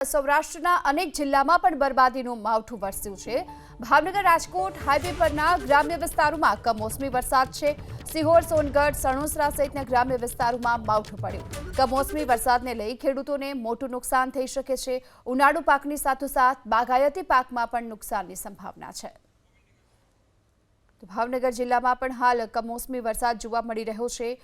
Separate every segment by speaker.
Speaker 1: સૌરાષ્ટ્રના અનેક જિલ્લામાં પણ બરબાદીનું માવઠું વરસ્યું છે। ભાવનગર રાજકોટ હાઈવે પરના ગ્રામ્ય વિસ્તારોમાં કમોસમી વરસાદ છે। સિહોર સોનગઢ સણોસરા સહિતના ગ્રામ્ય વિસ્તારોમાં માવઠું પડ્યું। કમોસમી વરસાદને લઈ ખેડૂતોને મોટું નુકસાન થઈ શકે છે। ઉનાળુ પાકની સાથોસાથ બાગાયતી પાકમાં પણ નુકસાનની સંભાવના છે। ભાવનગર જિલ્લામાં પણ હાલ કમોસમી વરસાદ જોવા મળી રહ્યો છે।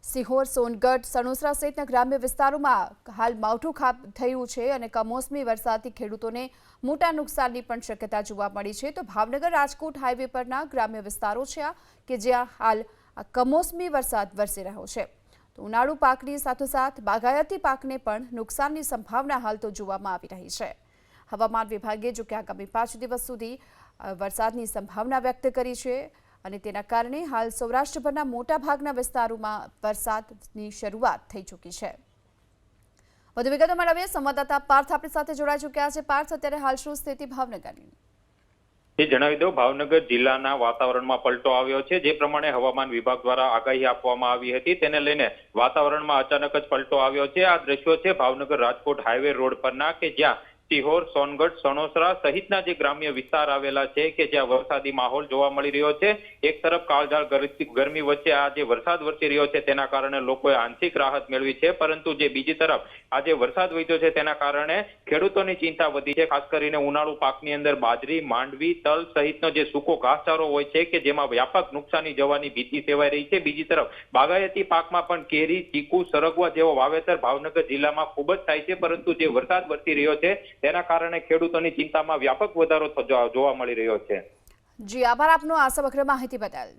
Speaker 1: સિહોર સોનગઢ સણોસરા સહિતના ગ્રામ્ય વિસ્તારોમાં હાલ માવઠું થયું છે અને કમોસમી વરસાદથી ખેડૂતોને મોટા નુકસાનની પણ શક્યતા જોવા મળી છે। તો ભાવનગર રાજકોટ હાઈવે પરના ગ્રામ્ય વિસ્તારો છે કે જ્યાં હાલ કમોસમી વરસાદ વરસી રહ્યો છે। તો ઉનાળુ પાકની સાથોસાથ બાગાયતી પાકને પણ નુકસાનની સંભાવના હાલ તો જોવામાં આવી રહી છે। હવામાન વિભાગે જો કે આગામી 5 દિવસ સુધી વરસાદની સંભાવના વ્યક્ત કરી છે અને તેના કારણે હાલ સૌરાષ્ટ્રભરના મોટાભાગના વિસ્તારોમાં વરસાદની શરૂઆત થઈ ચૂકી છે। વધુ વિગતો મેળવીએ સંવાદદાતા પાર્થ આપણી સાથે જોડાઈ ચૂક્યા છે। પાર્થ, અત્યારે હાલ શું સ્થિતિ ભાવનગરની?
Speaker 2: જણાવી દો, ભાવનગર જિલ્લાના વાતાવરણમાં પલટો આવ્યો છે। જે પ્રમાણે હવામાન વિભાગ દ્વારા આગાહી આપવામાં આવી હતી તેને લઈને વાતાવરણમાં અચાનક જ પલટો આવ્યો છે। આ દ્રશ્યો છે ભાવનગર રાજકોટ હાઈવે રોડ પરના કે જ્યાં સિહોર સોનગઢ સણોસરા સહિતના જે ગ્રામ્ય વિસ્તાર આવેલા છે કે જ્યાં વરસાદી માહોલ જોવા મળી રહ્યો છે। એક તરફ કાળઝાળ ગરમી વચ્ચે આ જે વરસાદ વરસી રહ્યો છે તેના કારણે લોકોએ આંશિક રાહત મેળવી છે, પરંતુ જે બીજી તરફ આ જે વરસાદ વધ્યો છે તેના કારણે ખેડૂતોની ચિંતા વધી છે। ખાસ કરીને ઉનાળુ પાકની અંદર બાજરી, માંડવી, તલ સહિતનો જે સૂકો ઘાસચારો હોય છે કે જેમાં વ્યાપક નુકસાની જવાની ભીતિ સેવાઈ રહી છે। બીજી તરફ બાગાયતી પાકમાં પણ કેરી, ચીકુ, સરગવા જેવો વાવેતર ભાવનગર જિલ્લામાં ખૂબ જ થાય છે, પરંતુ જે વરસાદ વરસી રહ્યો છે તેના કારણે ખેડૂતોની ચિંતામાં વ્યાપક વધારો જોવા મળી રહ્યો છે।
Speaker 1: જી આભાર આપનો આ સમગ્ર માહિતી બદલ।